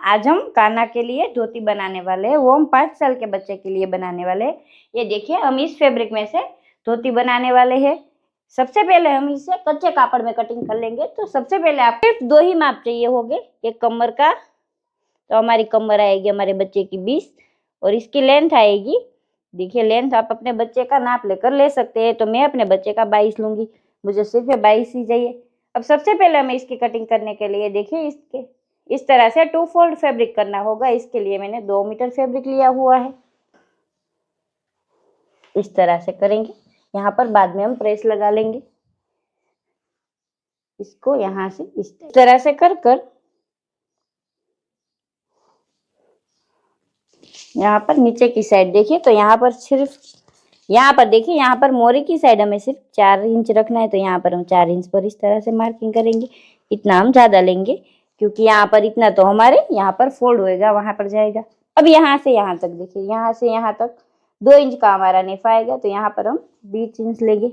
आज हम कान्हा के लिए धोती बनाने वाले हैं, वो हम 5 साल के बच्चे के लिए बनाने वाले हैं। ये देखिए हम इस फैब्रिक में से धोती बनाने वाले हैं। सबसे पहले हम इसे कच्चे कापड़ में कटिंग कर लेंगे। तो सबसे पहले आपको सिर्फ 2 ही माप चाहिए होंगे। एक कमर का, तो हमारी कमर आएगी हमारे बच्चे की 20 और इसकी लेंथ आएगी, देखिए लेंथ आप अपने बच्चे का नाप लेकर ले सकते हैं। तो मैं अपने बच्चे का 22 लूंगी, मुझे सिर्फ 22 ही चाहिए। अब सबसे पहले हमें इसकी कटिंग करने के लिए देखिए इसके इस तरह से 2 फोल्ड फैब्रिक करना होगा। इसके लिए मैंने 2 मीटर फैब्रिक लिया हुआ है। इस तरह से करेंगे। यहाँ पर बाद में हम प्रेस लगा लेंगे। इसको यहाँ से इस तरह से कर यहाँ पर नीचे की साइड देखिए, तो यहाँ पर सिर्फ यहाँ पर देखिए, यहाँ पर मोरी की साइड हमें सिर्फ 4 इंच रखना है। तो यहाँ पर हम 4 इंच पर इस तरह से मार्किंग करेंगे। इतना हम ज्यादा लेंगे क्योंकि यहाँ पर इतना तो हमारे यहाँ पर फोल्ड होएगा, वहां पर जाएगा। अब यहाँ से यहाँ तक देखिए, यहाँ से यहाँ तक 2 इंच का हमारा नेफा आएगा। तो यहाँ पर हम 20 इंच लेंगे।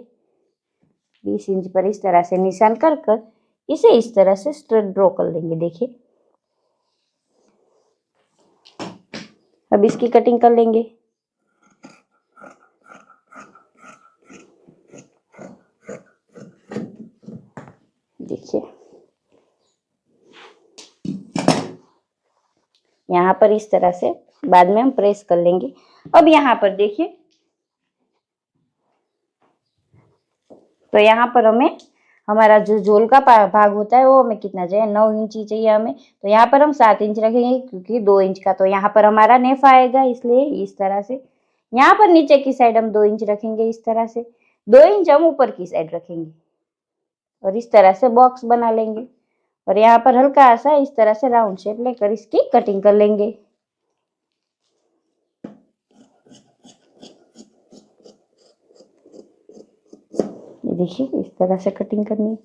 20 इंच पर इस तरह से निशान कर इसे इस तरह से स्ट्रेट ड्रॉ कर लेंगे। देखिए अब इसकी कटिंग कर लेंगे। देखिए यहाँ पर इस तरह से बाद में हम प्रेस कर लेंगे। अब यहाँ पर देखिए, तो यहाँ पर हमें हमारा जो झोल का भाग होता है वो हमें कितना चाहिए, 9 इंच ही चाहिए हमें। तो यहाँ पर हम 7 इंच रखेंगे क्योंकि 2 इंच का तो यहाँ पर हमारा नेफा आएगा, इसलिए इस तरह से। यहाँ पर नीचे की साइड हम 2 इंच रखेंगे इस तरह से। 2 इंच हम ऊपर की साइड रखेंगे और इस तरह से बॉक्स बना लेंगे। और यहाँ पर हल्का सा इस तरह से राउंड शेप लेकर इसकी कटिंग कर लेंगे। ये देखिए इस तरह से कटिंग करनी है।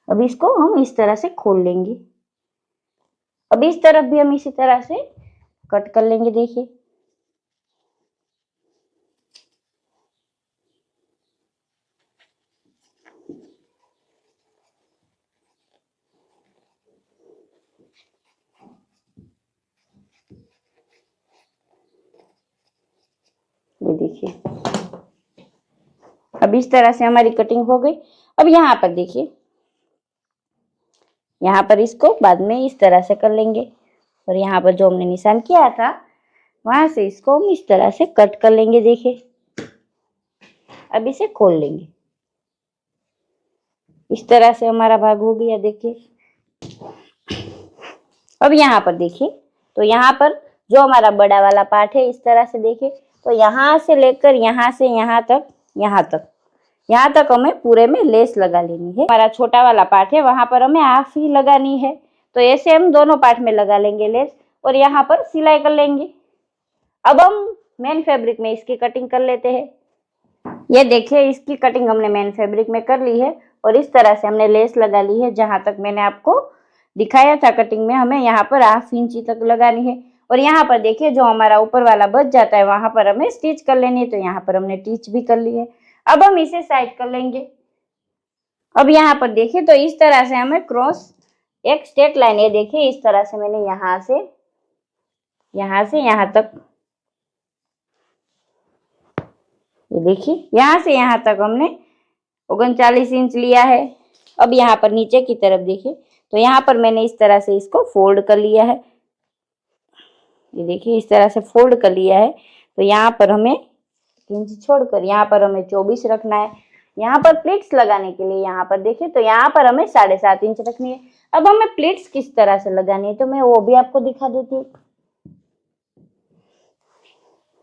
अब इसको हम इस तरह से खोल लेंगे। अब इस तरफ भी हम इसी तरह से कट कर लेंगे। देखिए ये देखिए अब इस तरह से हमारी कटिंग हो गई। अब यहाँ पर देखिए, यहाँ पर इसको बाद में इस तरह से कर लेंगे और यहाँ पर जो हमने निशान किया था वहां से इसको हम इस तरह से कट कर लेंगे। देखिए अब इसे खोल लेंगे। इस तरह से हमारा भाग हो गया। देखिए अब यहाँ पर देखिए, तो यहाँ पर जो हमारा बड़ा वाला पार्ट है इस तरह से देखिए, तो यहाँ से लेकर यहाँ से यहाँ तक हमें पूरे में लेस लगा लेनी है। हमारा छोटा वाला पार्ट है वहां पर हमें हाफ ही लगानी है। तो ऐसे हम दोनों पार्ट में लगा लेंगे लेस और यहाँ पर सिलाई कर लेंगे। अब हम मेन फैब्रिक में इसकी कटिंग कर लेते हैं। ये देखिए इसकी कटिंग हमने मेन फैब्रिक में कर ली है और इस तरह से हमने लेस लगा ली है। जहां तक मैंने आपको दिखाया था कटिंग में, हमें यहाँ पर हाफ इंच तक लगानी है। और यहाँ पर देखिए जो हमारा ऊपर वाला बच जाता है वहां पर हमें स्टिच कर लेनी है। तो यहाँ पर हमने स्टिच भी कर ली है। अब हम इसे साइड कर लेंगे। अब यहाँ पर देखिए, तो इस तरह से हमें क्रॉस एक स्ट्रेट लाइन, ये देखिए इस तरह से मैंने यहाँ से यहाँ तक, ये देखिए यहाँ से यहाँ तक हमने 39 इंच लिया है। अब यहाँ पर नीचे की तरफ देखिए, तो यहाँ पर मैंने इस तरह से इसको फोल्ड कर लिया है। ये देखिए इस तरह से फोल्ड कर लिया है। तो यहाँ पर हमें इंच छोड़कर यहाँ पर हमें 24 रखना है। यहाँ पर प्लीट्स लगाने के लिए यहाँ पर देखिए, तो यहाँ पर हमें 7.5 इंच रखनी है। अब हमें प्लीट्स किस तरह से लगानी है तो मैं वो भी आपको दिखा देती हूँ।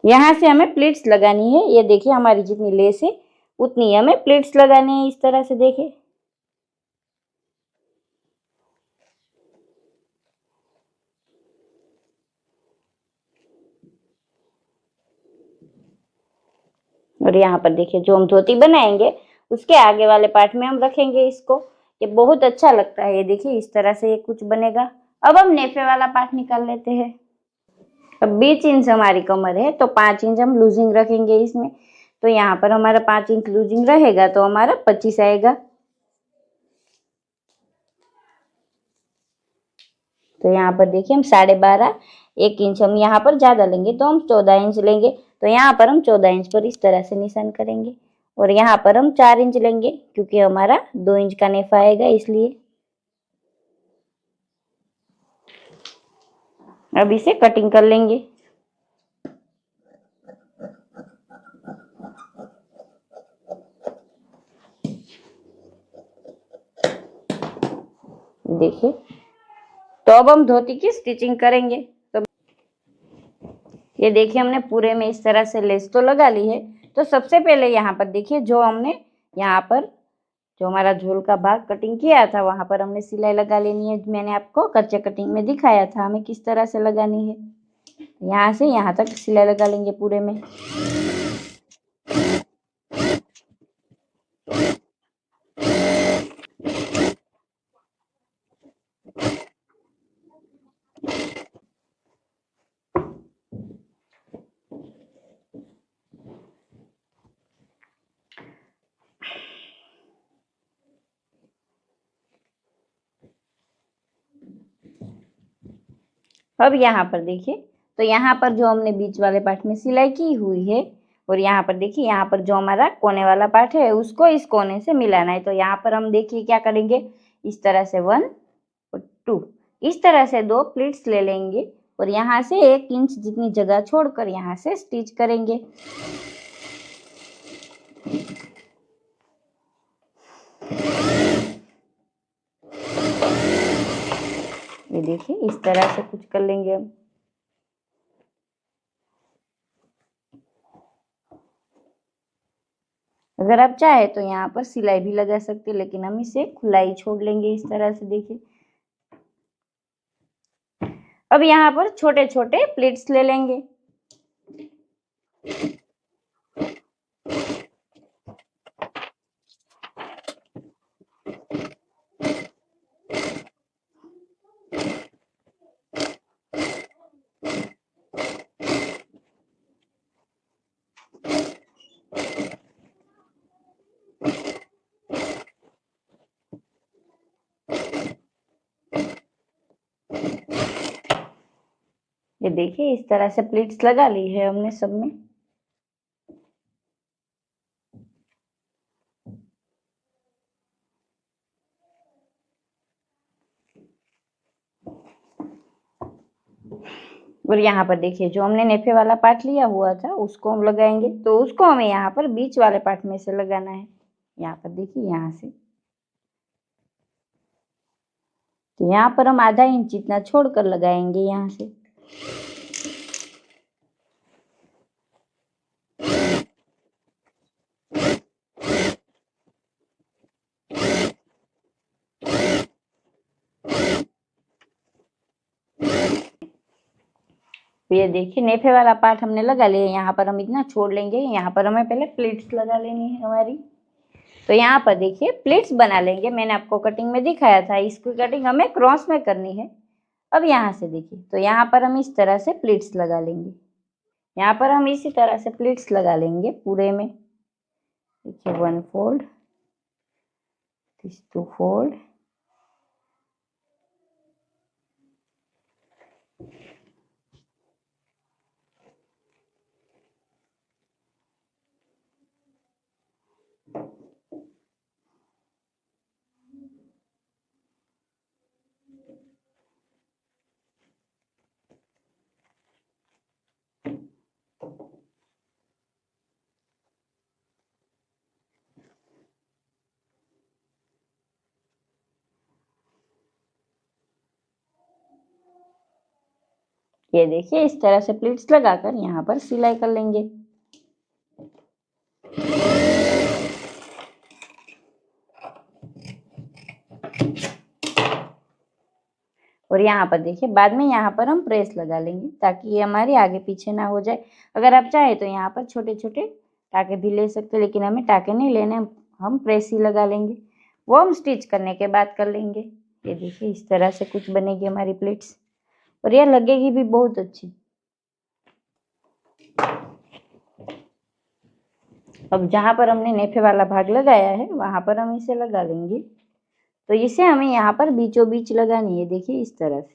यहाँ से हमें प्लीट्स लगानी है। ये देखिए हमारी जितनी लेस है उतनी हमें प्लीट्स लगानी है। इस तरह से देखिए, और यहाँ पर देखिए जो हम धोती बनाएंगे उसके आगे वाले पार्ट में हम रखेंगे इसको। ये बहुत अच्छा लगता है। ये देखिए इस तरह से ये कुछ बनेगा। अब हम नेफे वाला पार्ट निकाल लेते हैं। अब 20 इंच हमारी कमर है तो 5 इंच हम लूजिंग रखेंगे इसमें। तो यहाँ पर हमारा 5 इंच लूजिंग रहेगा तो हमारा 25 आएगा। तो यहाँ पर देखिए हम 12.5 1 इंच हम यहाँ पर ज़्यादा लेंगे तो हम 14 इंच लेंगे। तो यहाँ पर हम 14 इंच पर इस तरह से निशान करेंगे और यहाँ पर हम 4 इंच लेंगे क्योंकि हमारा 2 इंच का नेफा आएगा इसलिए। अब इसे कटिंग कर लेंगे। देखिए, तो अब हम धोती की स्टिचिंग करेंगे। तो ये देखिए हमने पूरे में इस तरह से लेस तो लगा ली है। तो सबसे पहले यहाँ पर देखिए जो हमने यहाँ पर जो हमारा झोल का भाग कटिंग किया था वहां पर हमने सिलाई लगा लेनी है। मैंने आपको कच्चे कटिंग में दिखाया था हमें किस तरह से लगानी है। यहाँ से यहाँ तक सिलाई लगा लेंगे पूरे में। अब यहाँ पर देखिए, तो यहाँ पर जो हमने बीच वाले पार्ट में सिलाई की हुई है और यहाँ पर देखिए यहाँ पर जो हमारा कोने वाला पार्ट है उसको इस कोने से मिलाना है। तो यहाँ पर हम देखिए क्या करेंगे, इस तरह से 1 और 2 इस तरह से 2 प्लीट्स ले लेंगे और यहाँ से 1 इंच जितनी जगह छोड़कर यहाँ से स्टिच करेंगे। ये देखिए इस तरह से कुछ कर लेंगे हम। अगर आप चाहे तो यहाँ पर सिलाई भी लगा सकते हैं लेकिन हम इसे खुला ही छोड़ लेंगे इस तरह से। देखिए अब यहाँ पर छोटे छोटे प्लीट्स ले लेंगे। ये देखिए इस तरह से प्लीट्स लगा ली है हमने सब में। और यहाँ पर देखिए जो हमने नेफे वाला पार्ट लिया हुआ था उसको हम लगाएंगे। तो उसको हमें यहाँ पर बीच वाले पार्ट में से लगाना है। यहाँ पर देखिए यहाँ से, तो यहाँ पर हम आधा इंच इतना छोड़कर लगाएंगे यहाँ से। तो ये देखिए नेफे वाला पार्ट हमने लगा लिया। यहाँ पर हम इतना छोड़ लेंगे। यहाँ पर हमें पहले प्लीट्स लगा लेनी है हमारी। तो यहाँ पर देखिए प्लीट्स बना लेंगे। मैंने आपको कटिंग में दिखाया था, इसकी कटिंग हमें क्रॉस में करनी है। अब यहाँ से देखिए, तो यहाँ पर हम इस तरह से प्लीट्स लगा लेंगे। यहाँ पर हम इसी तरह से प्लीट्स लगा लेंगे पूरे में। देखिए 1 फोल्ड, दिस 2 फोल्ड, ये देखिए इस तरह से प्लीट्स लगाकर यहाँ पर सिलाई कर लेंगे। और यहाँ पर देखिए बाद में यहाँ पर हम प्रेस लगा लेंगे ताकि ये हमारी आगे पीछे ना हो जाए। अगर आप चाहे तो यहाँ पर छोटे छोटे टाके भी ले सकते, लेकिन हमें टाके नहीं लेने, हम प्रेस ही लगा लेंगे। वो हम स्टिच करने के बाद कर लेंगे। ये देखिए इस तरह से कुछ बनेगी हमारी प्लेट्स और ये लगेगी भी बहुत अच्छी। अब जहाँ पर हमने नेफे वाला भाग लगाया है वहां पर हम इसे लगा लेंगे। तो इसे हमें यहाँ पर बीचों बीच लगानी है। देखिए इस तरह से।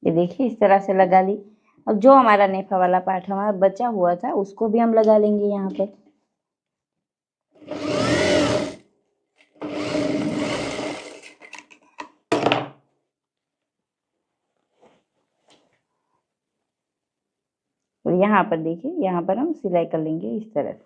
ये देखिए इस तरह से लगा ली। अब जो हमारा नेफा वाला पार्ट हमारा बचा हुआ था उसको भी हम लगा लेंगे यहाँ पर। और यहाँ पर देखिए, यहाँ पर हम सिलाई कर लेंगे इस तरह से।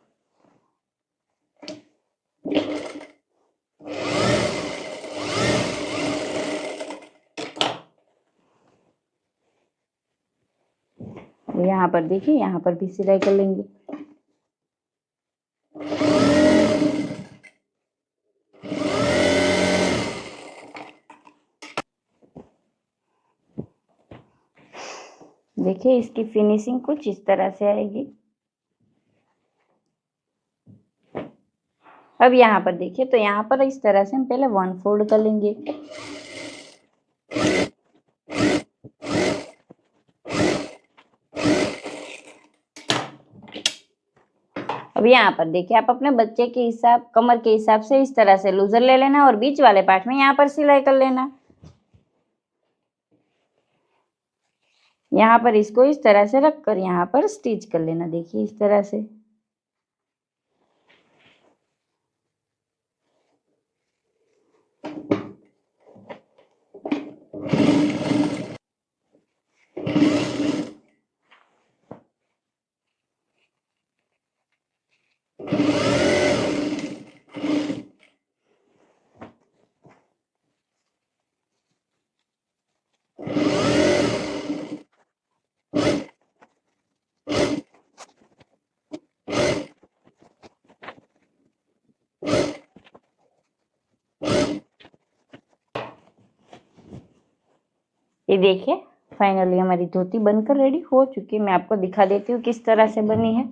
यहाँ पर देखिए, यहाँ पर भी सिलाई कर लेंगे। देखिए इसकी फिनिशिंग कुछ इस तरह से आएगी। अब यहाँ पर देखिए, तो यहाँ पर इस तरह से हम पहले 1 फोल्ड कर लेंगे। अब यहाँ पर देखिए, आप अपने बच्चे के हिसाब, कमर के हिसाब से इस तरह से लूजर ले लेना और बीच वाले पार्ट में यहाँ पर सिलाई कर लेना। यहाँ पर इसको इस तरह से रख कर यहाँ पर स्टिच कर लेना। देखिए इस तरह से। ये देखिए फाइनली हमारी धोती बनकर रेडी हो चुकी है। मैं आपको दिखा देती हूँ किस तरह से बनी है।